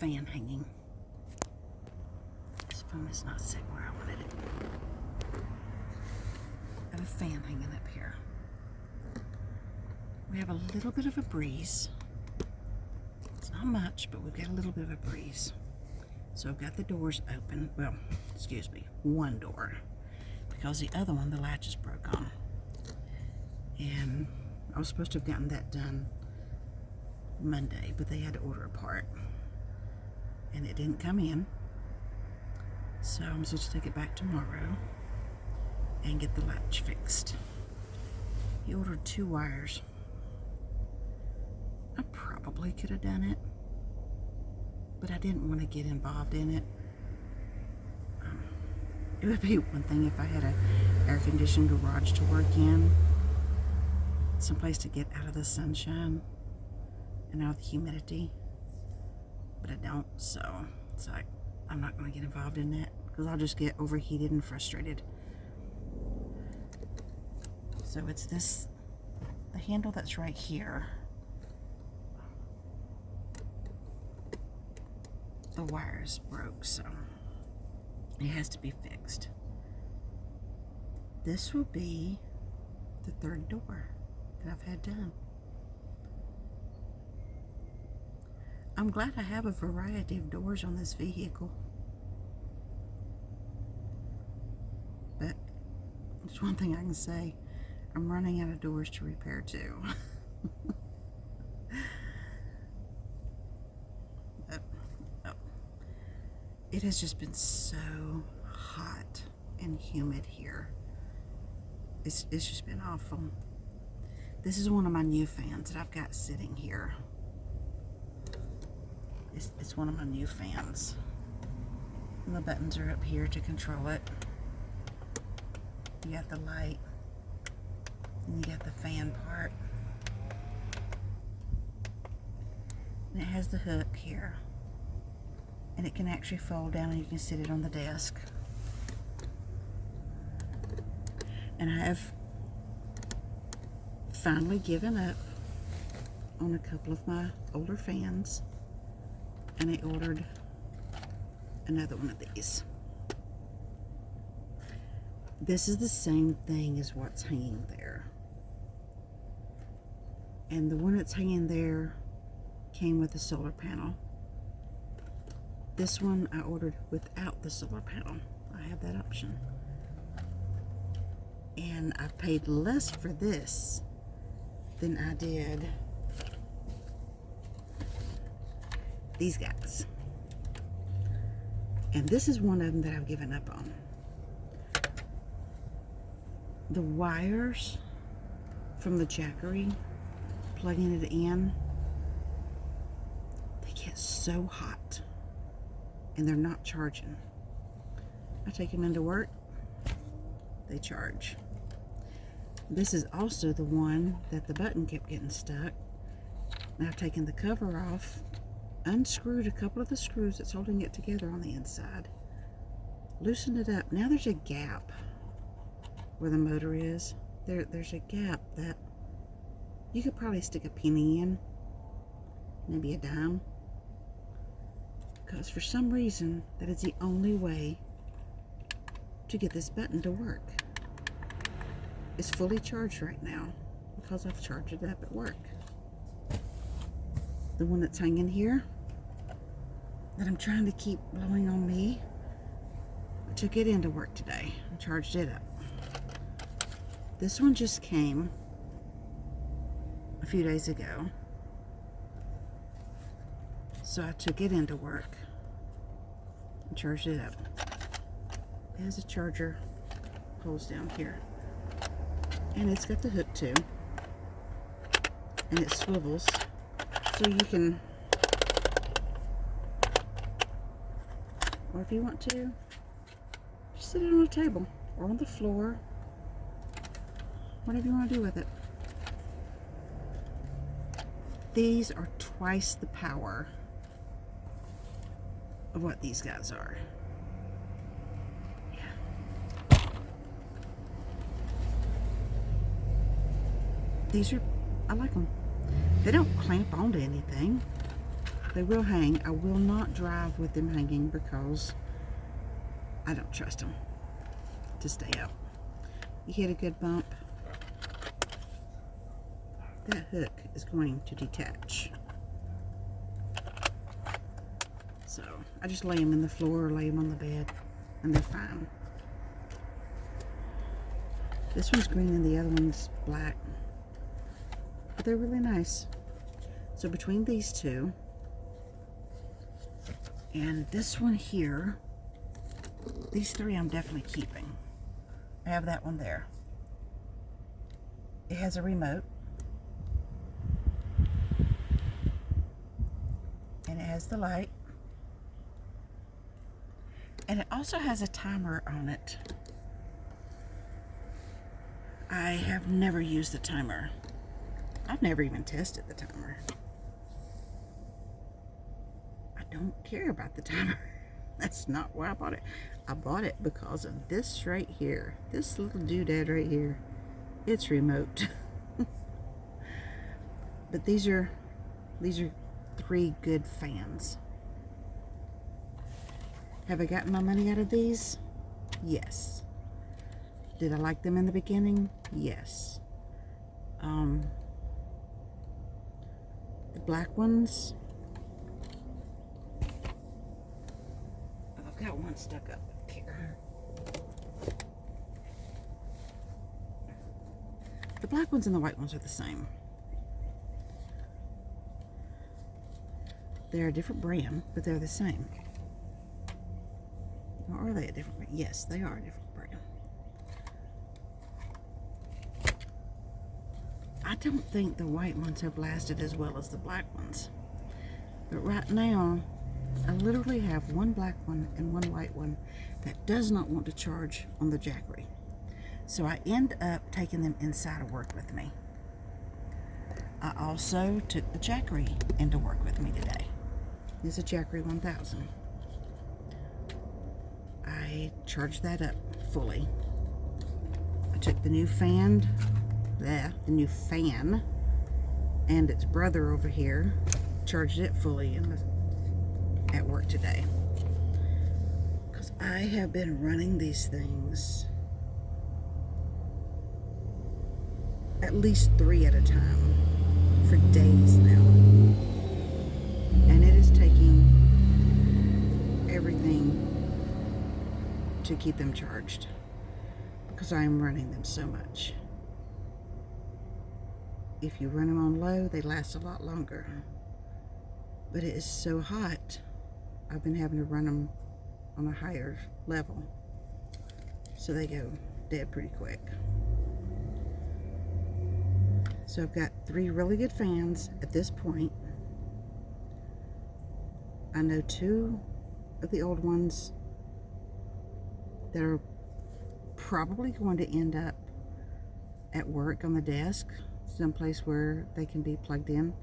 fan hanging. This phone is not set where I wanted it. I have a fan hanging up here. We have a little bit of a breeze. It's not much, but we've got a little bit of a breeze. So I've got the doors open. Well, excuse me, one door. Because the other one, the latch is broke on. And I was supposed to have gotten that done Monday, but they had to order a part. And it didn't come in. So I'm supposed to take it back tomorrow and get the latch fixed. He ordered 2 wires. I probably could have done it, but I didn't want to get involved in it. It would be one thing if I had an air-conditioned garage to work in, someplace to get out of the sunshine and out of the humidity, but I don't, so it's like I'm not going to get involved in that because I'll just get overheated and frustrated. So it's this, the handle that's right here. The wires broke, so it has to be fixed. This will be the 3rd door that I've had done. I'm glad I have a variety of doors on this vehicle. But there's one thing I can say. I'm running out of doors to repair too. It has just been so hot and humid here. It's just been awful. This is one of my new fans that I've got sitting here. It's one of my new fans. And the buttons are up here to control it. You got the light. And you got the fan part. And it has the hook here. And it can actually fold down and you can sit it on the desk. And I have finally given up on a couple of my older fans, and I ordered another one of these. This is the same thing as what's hanging there. And the one that's hanging there came with a solar panel. This one I ordered without the solar panel. I have that option. And I paid less for this than I did these guys. And this is one of them that I've given up on. The wires from the Jackery, plugging it in, they get so hot and they're not charging. I take them into work, they charge. This is also the one that the button kept getting stuck. And I've taken the cover off, unscrewed a couple of the screws that's holding it together on the inside, loosened it up. Now there's a gap where the motor is. There's a gap that you could probably stick a penny in, maybe a dime, because for some reason that is the only way to get this button to work. It's fully charged right now because I've charged it up at work. The one that's hanging here that I'm trying to keep blowing on me, I took it into work today and charged it up. This one just came a few days ago, so I took it into work and charged it up. It has a charger holes down here, and it's got the hook too, and it swivels so you can, or if you want to, just sit it on a table or on the floor, whatever you want to do with it. These are twice the power of what these guys are. Yeah. These are, I like them. They don't clamp onto anything. They will hang. I will not drive with them hanging because I don't trust them to stay up. You hit a good bump, that hook is going to detach. So I just lay them in the floor or lay them on the bed and they're fine. This one's green and the other one's black, but they're really nice. So between these two and this one here, these three I'm definitely keeping. I have that one there. It has a remote. And it has the light. And it also has a timer on it. I have never used the timer. I've never even tested the timer. I don't care about the timer. That's not why I bought it. I bought it because of this right here. This little doodad right here. It's remote. But these are 3 good fans. Have I gotten my money out of these? Yes. Did I like them in the beginning? Yes. The black ones, I've got one stuck up here. The black ones and the white ones are the same. They're a different brand, but they're the same. Or are they a different brand? Yes, they are a different brand. I don't think the white ones have lasted as well as the black ones. But right now, I literally have one black one and one white one that does not want to charge on the Jackery. So I end up taking them inside of work with me. I also took the Jackery into work with me today. This is a Jackery 1000. I charged that up fully. I took the new fan and its brother over here, charged it fully at work today. Because I have been running these things at least 3 at a time for days now. And it is taking everything to keep them charged because I am running them so much. If you run them on low, they last a lot longer. But it is so hot, I've been having to run them on a higher level. So they go dead pretty quick. So I've got 3 really good fans at this point. I know 2 of the old ones that are probably going to end up at work on the desk, someplace where they can be plugged in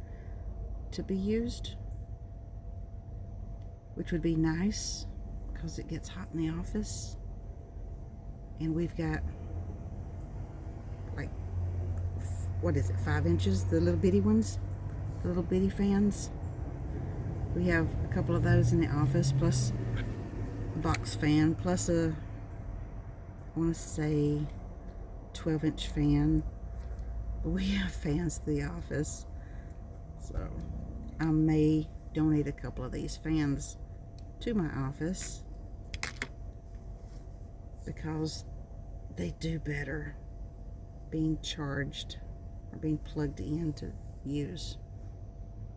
to be used, which would be nice because it gets hot in the office. And we've got like, what is it, 5 inches, the little bitty ones, the little bitty fans. We have a couple of those in the office, plus a box fan, plus a, I want to say 12-inch fan. But we have fans to the office, so I may donate a couple of these fans to my office because they do better being charged or being plugged in to use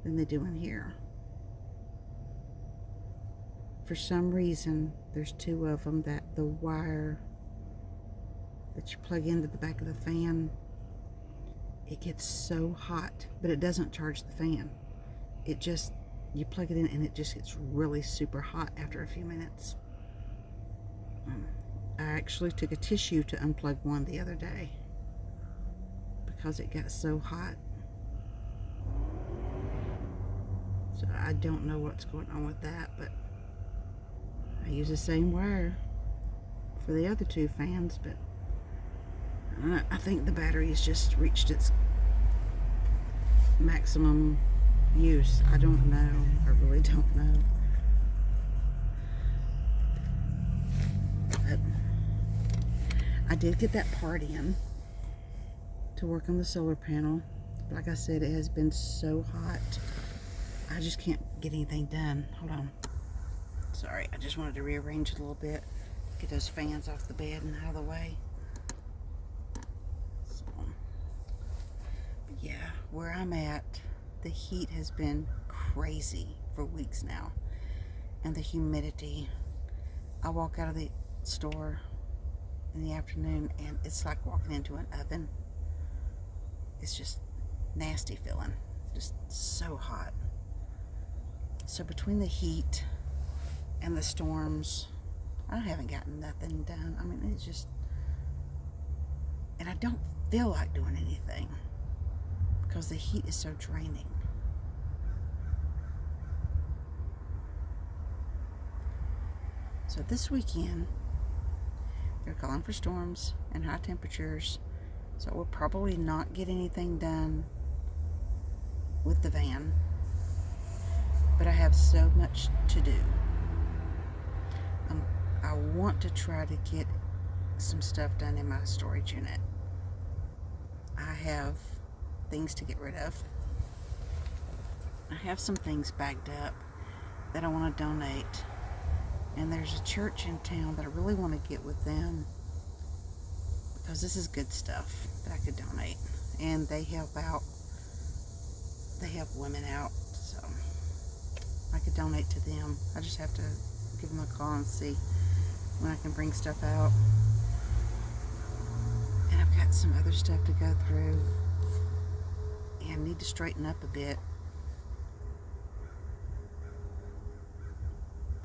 than they do in here. For some reason, there's 2 of them that the wire that you plug into the back of the fan, it gets so hot, but it doesn't charge the fan. It just, you plug it in and it just gets really super hot after a few minutes. I actually took a tissue to unplug one the other day because it got so hot. So I don't know what's going on with that, but I use the same wire for the other 2 fans, but I don't know, I think the battery has just reached its maximum use. I don't know. I really don't know. But I did get that part in to work on the solar panel. Like I said, it has been so hot. I just can't get anything done. Hold on. Sorry, I just wanted to rearrange it a little bit. Get those fans off the bed and out of the way. So, yeah, where I'm at, the heat has been crazy for weeks now. And the humidity. I walk out of the store in the afternoon and it's like walking into an oven. It's just nasty feeling. Just so hot. So between the heat and the storms, I haven't gotten nothing done. I mean, it's just, and I don't feel like doing anything because the heat is so draining. So this weekend, they're calling for storms and high temperatures. So we'll probably not get anything done with the van. But I have so much to do. I want to try to get some stuff done in my storage unit. I have things to get rid of. I have some things bagged up that I want to donate. And there's a church in town that I really want to get with them because this is good stuff that I could donate. And they help out. They help women out. So I could donate to them. I just have to give them a call and see when I can bring stuff out. And I've got some other stuff to go through and need to straighten up a bit.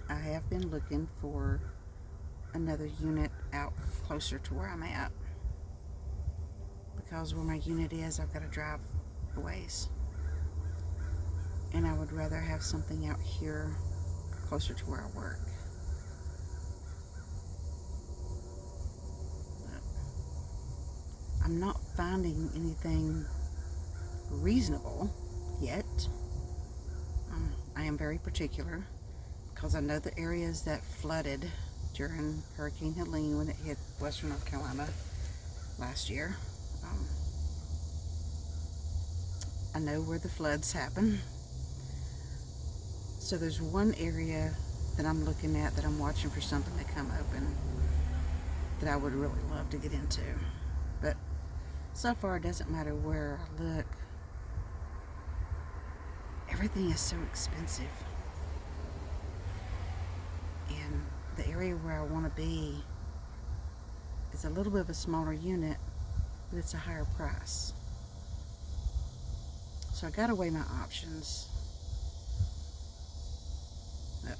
I have been looking for another unit out closer to where I'm at because where my unit is, I've got to drive a ways. And I would rather have something out here closer to where I work. But I'm not finding anything reasonable yet. I am very particular because I know the areas that flooded during Hurricane Helene when it hit western North Carolina last year. I know where the floods happen. So there's one area that I'm looking at that I'm watching for something to come open that I would really love to get into. But so far it doesn't matter where I look. Everything is so expensive. And the area where I want to be is a little bit of a smaller unit, but it's a higher price. So I gotta weigh my options. But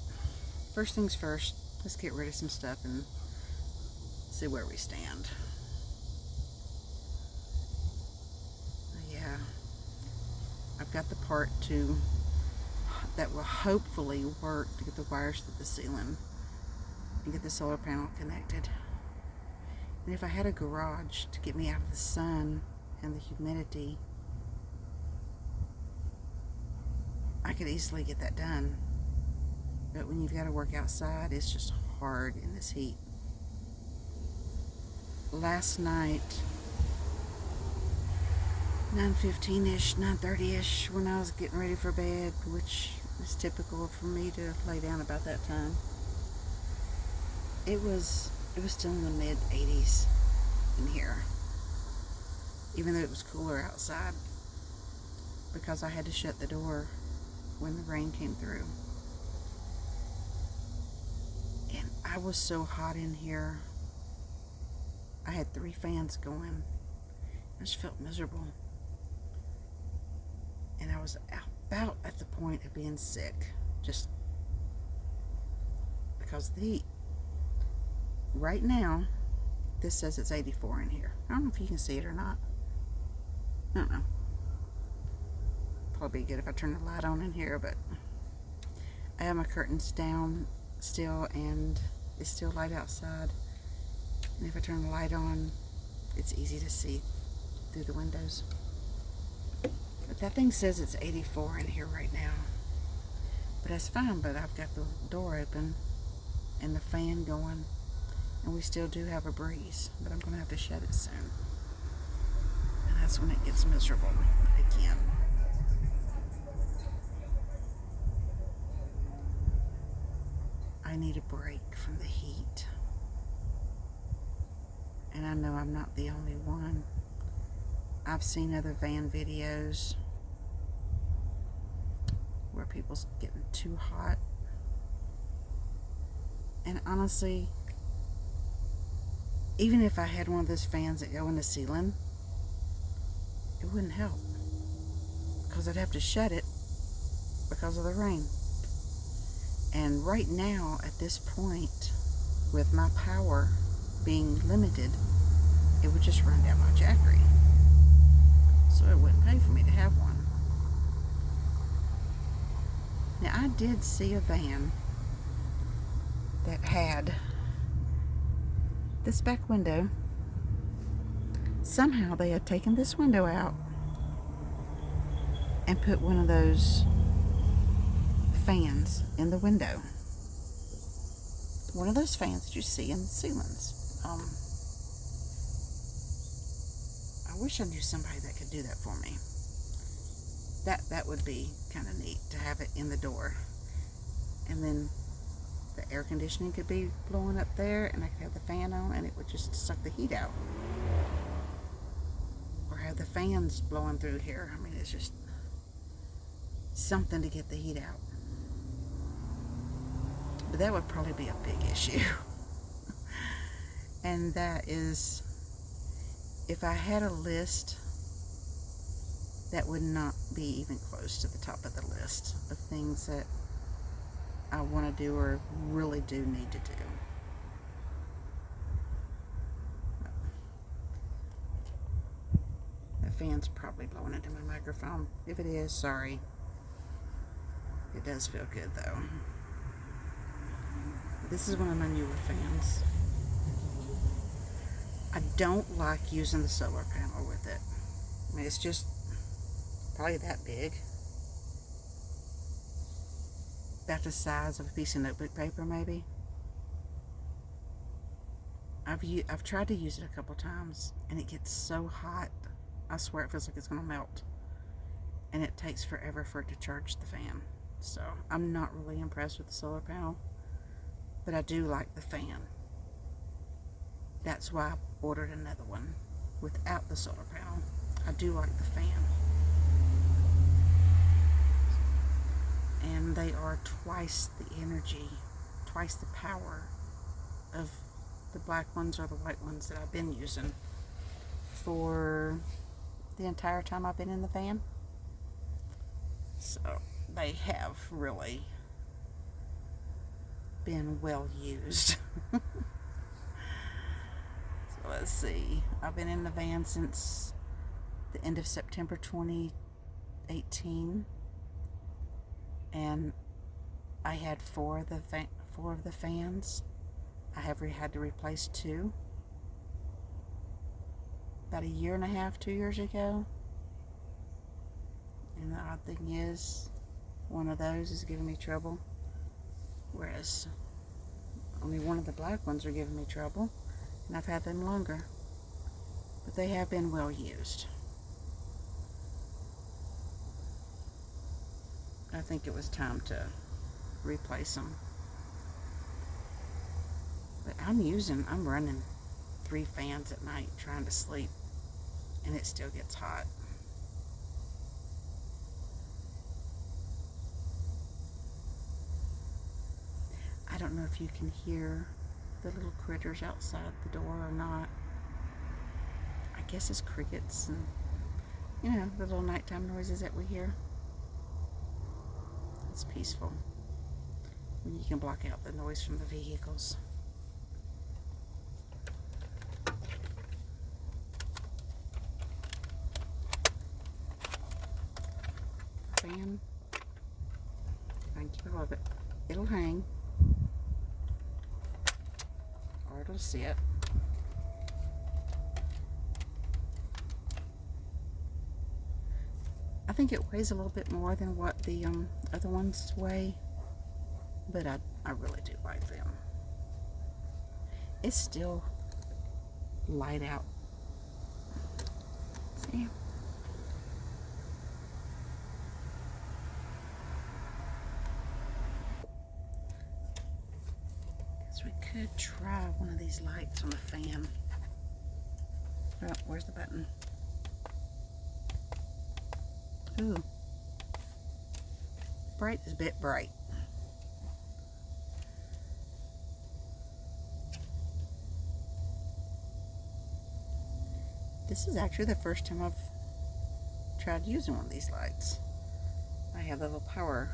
first things first, let's get rid of some stuff and see where we stand. Yeah, I've got the part that will hopefully work to get the wires to the ceiling and get the solar panel connected. And if I had a garage to get me out of the sun and the humidity, I could easily get that done. But when you've got to work outside, it's just hard in this heat. Last night, 9:15-ish, 9:30-ish, when I was getting ready for bed, which is typical for me to lay down about that time, it was still in the mid-80s in here, even though it was cooler outside, because I had to shut the door when the rain came through. And I was so hot in here. I had 3 fans going. I just felt miserable. And I was about at the point of being sick, just because of the heat. Right now, this says it's 84 in here. I don't know if you can see it or not. I don't know. Probably good if I turn the light on in here, but I have my curtains down still and it's still light outside. And if I turn the light on, it's easy to see through the windows. But But that thing says it's 84 in here right now. But that's fine, but I've got the door open and the fan going, and we still do have a breeze, but I'm going to have to shut it soon. And that's when it gets miserable again. I need a break from the heat. And I know I'm not the only one. I've seen other van videos where people's getting too hot. And honestly, even if I had one of those fans that go in the ceiling, it wouldn't help, because I'd have to shut it because of the rain. And right now, at this point, with my power being limited, it would just run down my jackery. So it wouldn't pay for me to have one. Now, I did see a van that had this back window. Somehow they had taken this window out and put one of those fans in the window. One of those fans that you see in the ceilings. I wish I knew somebody that could do that for me. That would be kind of neat to have it in the door. And then the air conditioning could be blowing up there, and I could have the fan on, and it would just suck the heat out. Or have the fans blowing through here. I mean, it's just something to get the heat out. But that would probably be a big issue. And that is, if I had a list, that would not be even close to the top of the list of things that I want to do or really do need to do. That fan's probably blowing into my microphone. If it is, sorry. It does feel good though. This is one of my newer fans. I don't like using the solar panel with it. I mean, it's just probably that big. About the size of a piece of notebook paper, maybe. I've tried to use it a couple times, and it gets so hot. I swear it feels like it's going to melt. And it takes forever for it to charge the fan. So I'm not really impressed with the solar panel. But I do like the fan. That's why I ordered another one without the solar panel. I do like the fan. And they are twice the energy, twice the power of the black ones or the white ones that I've been using for the entire time I've been in the van. So they have really been well used. So let's see. I've been in the van since the end of September 2018, and I had four of the fans. I have had to replace 2 about a year and a half, 2 years ago. And the odd thing is, one of those is giving me trouble, whereas only one of the black ones are giving me trouble, and I've had them longer. But they have been well used. I think it was time to replace them. But I'm running 3 fans at night trying to sleep, and it still gets hot. I don't know if you can hear the little critters outside the door or not. I guess it's crickets and, you know, the little nighttime noises that we hear. It's peaceful when you can block out the noise from the vehicles. Fan, if I can keep hold of it, it'll hang. Or it'll sit. I think it weighs a little bit more than what the other ones weigh, but I really do like them. It's still light out. See? Guess we could try one of these lights on the fan. Oh, where's the button? Ooh. Bright is a bit bright. This is actually the first time I've tried using one of these lights. I have the little power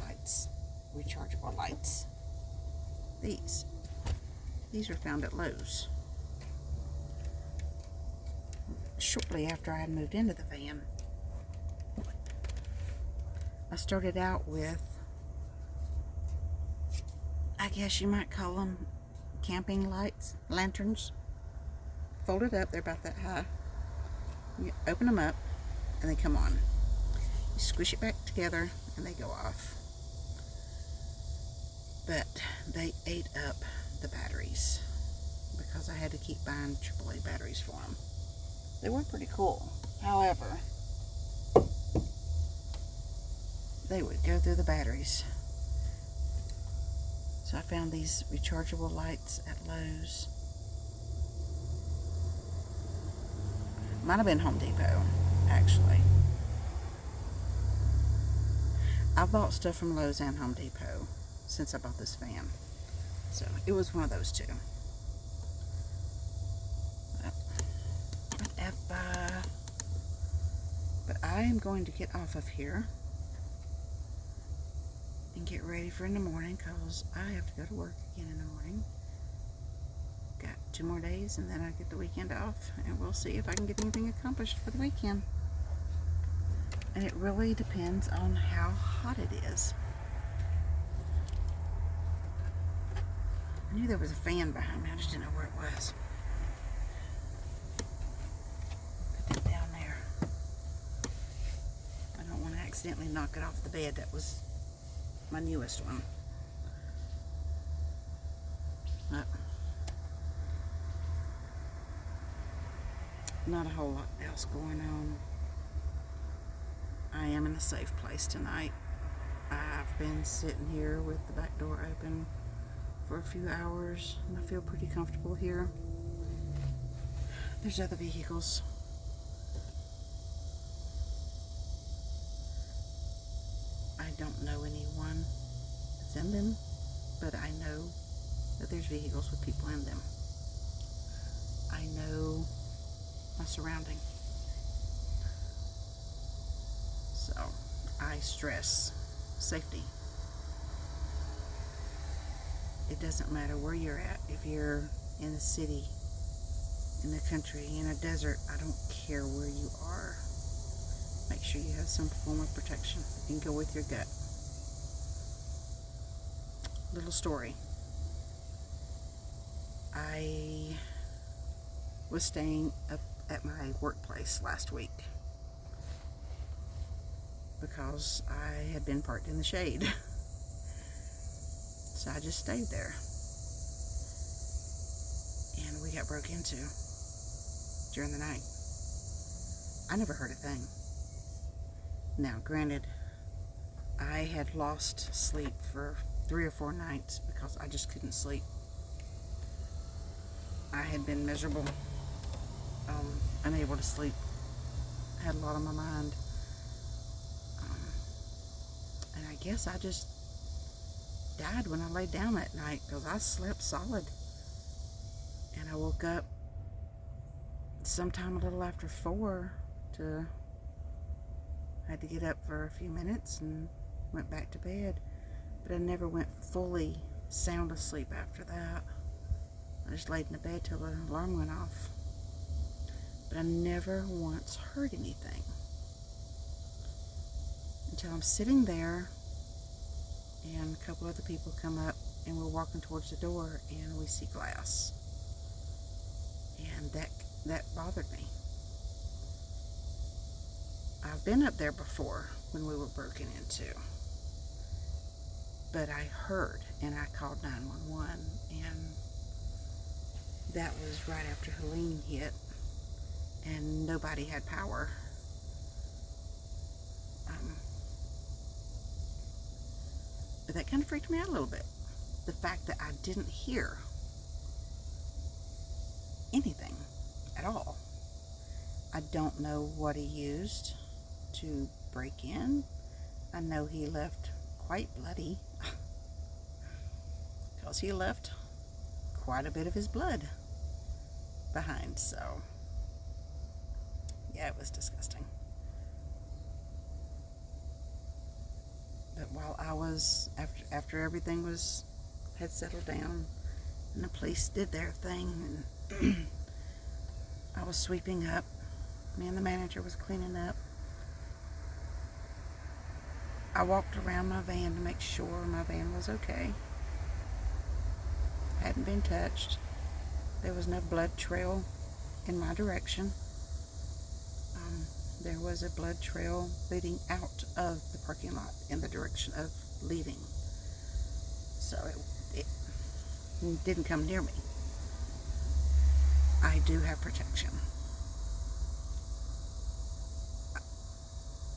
lights, rechargeable lights. These were found at Lowe's. Shortly after I had moved into the van, I started out with, I guess you might call them camping lights, lanterns. Folded up, they're about that high. You open them up and they come on. You squish it back together and they go off. But they ate up the batteries because I had to keep buying AAA batteries for them. They were pretty cool. However, they would go through the batteries. So I found these rechargeable lights at Lowe's. Might have been Home Depot, actually. I've bought stuff from Lowe's and Home Depot since I bought this fan. So it was one of those two. Whatever. But I am going to get off of here and get ready for in the morning because I have to go to work again in the morning. Got 2 more days and then I get the weekend off, and we'll see if I can get anything accomplished for the weekend. And it really depends on how hot it is. I knew there was a fan behind me, I just didn't know where it was. Put that down there. I don't want to accidentally knock it off the bed. That was my newest one. Not a whole lot else going on. I am in a safe place tonight. I've been sitting here with the back door open for a few hours and I feel pretty comfortable here. There's other vehicles. I don't know anyone that's in them, but I know that there's vehicles with people in them. I know my surrounding. So I stress safety. It doesn't matter where you're at. If you're in a city, in the country, in a desert, I don't care where you are. Make sure you have some form of protection and go with your gut. Little story. I was staying up at my workplace last week because I had been parked in the shade. So I just stayed there. And we got broke into during the night. I never heard a thing. Now, granted, I had lost sleep for 3 or 4 nights because I just couldn't sleep. I had been miserable, unable to sleep, had a lot on my mind, and I guess I just died when I laid down that night because I slept solid, and I woke up sometime a little after 4 had to get up for a few minutes and went back to bed, but I never went fully sound asleep after that. I just laid in the bed till the alarm went off. But I never once heard anything. Until I'm sitting there and a couple other people come up and we're walking towards the door and we see glass. And that bothered me. I've been up there before when we were broken into, but I heard and I called 911, and that was right after Helene hit and nobody had power. But that kind of freaked me out a little bit. The fact that I didn't hear anything at all. I don't know what he used to break in. I know he left quite bloody because he left quite a bit of his blood behind. So yeah, it was disgusting. But while I was, after everything had settled down and the police did their thing, and I was sweeping up, me and the manager was cleaning up, I walked around my van to make sure my van was okay. Hadn't been touched. There was no blood trail in my direction. There was a blood trail leading out of the parking lot in the direction of leaving. So it didn't come near me. I do have protection.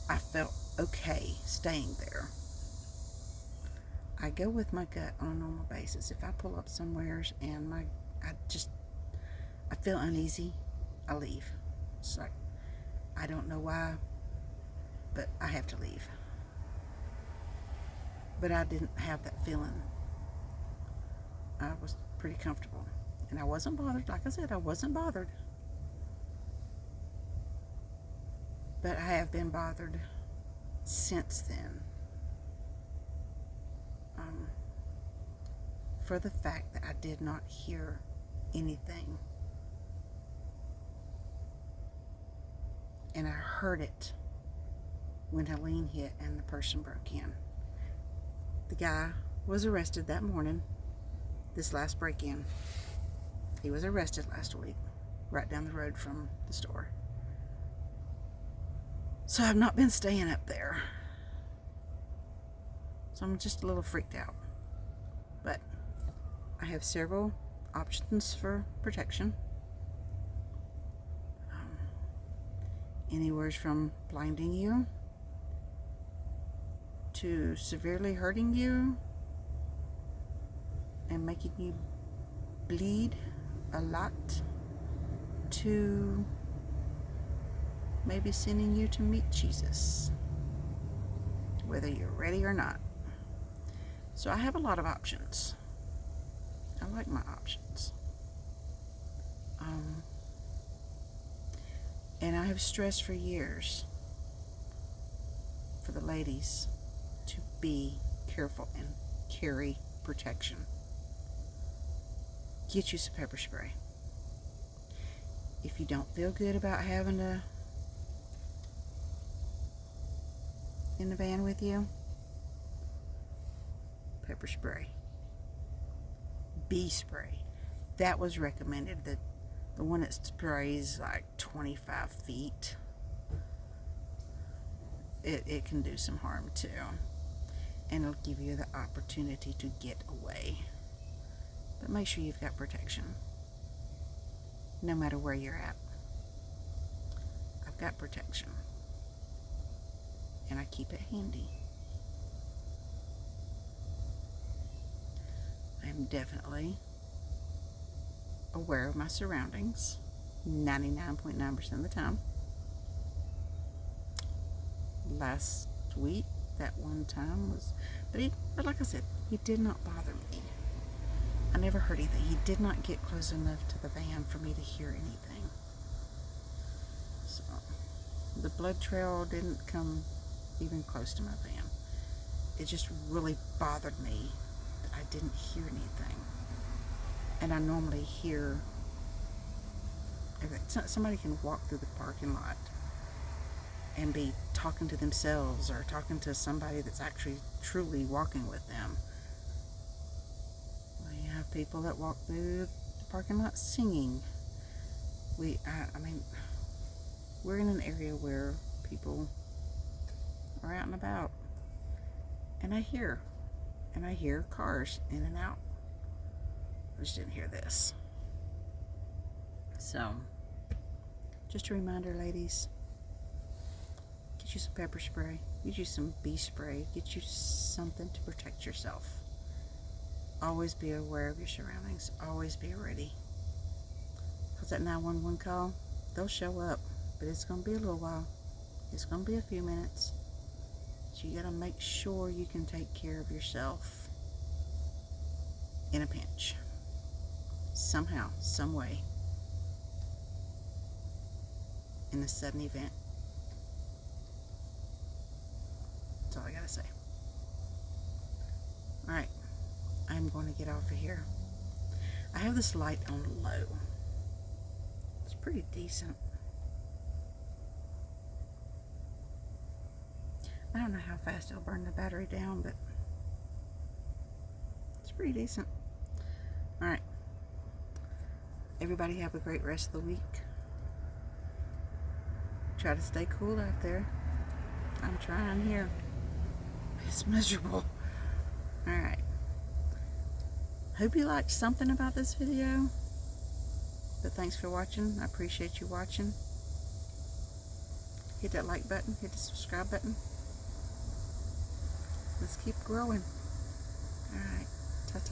I felt okay staying there. I go with my gut on a normal basis. If I pull up somewheres and I feel uneasy, I leave. It's like, I don't know why, but I have to leave. But I didn't have that feeling. I was pretty comfortable. And I wasn't bothered. Like I said, I wasn't bothered. But I have been bothered since then. For the fact that I did not hear anything. And I heard it when Helene hit and the person broke in. The guy was arrested that morning, this last break-in. He was arrested last week, right down the road from the store. So I've not been staying up there. So I'm just a little freaked out. But I have several options for protection. Anywhere from blinding you to severely hurting you and making you bleed a lot to maybe sending you to meet Jesus, whether you're ready or not. So I have a lot of options. I like my options. And I have stressed for years for the ladies to be careful and carry protection. Get you some pepper spray. If you don't feel good about having in the van with you, pepper spray. Bee spray. That was recommended. The one that sprays like 25 feet. It can do some harm too. And it'll give you the opportunity to get away. But make sure you've got protection. No matter where you're at. I've got protection. And I keep it handy. I'm definitely aware of my surroundings 99.9% of the time. Last week, that one time was, but like I said, he did not bother me. I never heard anything. He did not get close enough to the van for me to hear anything. So the blood trail didn't come even close to my van. It just really bothered me that I didn't hear anything. And I normally hear, somebody can walk through the parking lot and be talking to themselves or talking to somebody that's actually truly walking with them. We have people that walk through the parking lot singing. I mean, we're in an area where people or out and about, and I hear cars in and out. I just didn't hear this. So, just a reminder, ladies, get you some pepper spray, get you some bee spray, get you something to protect yourself. Always be aware of your surroundings. Always be ready. Because that 911 call, they'll show up, but it's going to be a little while. It's going to be a few minutes. So you got to make sure you can take care of yourself in a pinch. Somehow, some way. In a sudden event. That's all I got to say. Alright. I'm going to get off of here. I have this light on low. It's pretty decent. I don't know how fast it'll burn the battery down, but it's pretty decent. Alright. Everybody have a great rest of the week. Try to stay cool out there. I'm trying here. It's miserable. Alright. Hope you liked something about this video. But thanks for watching. I appreciate you watching. Hit that like button. Hit the subscribe button. Let's keep growing. Alright.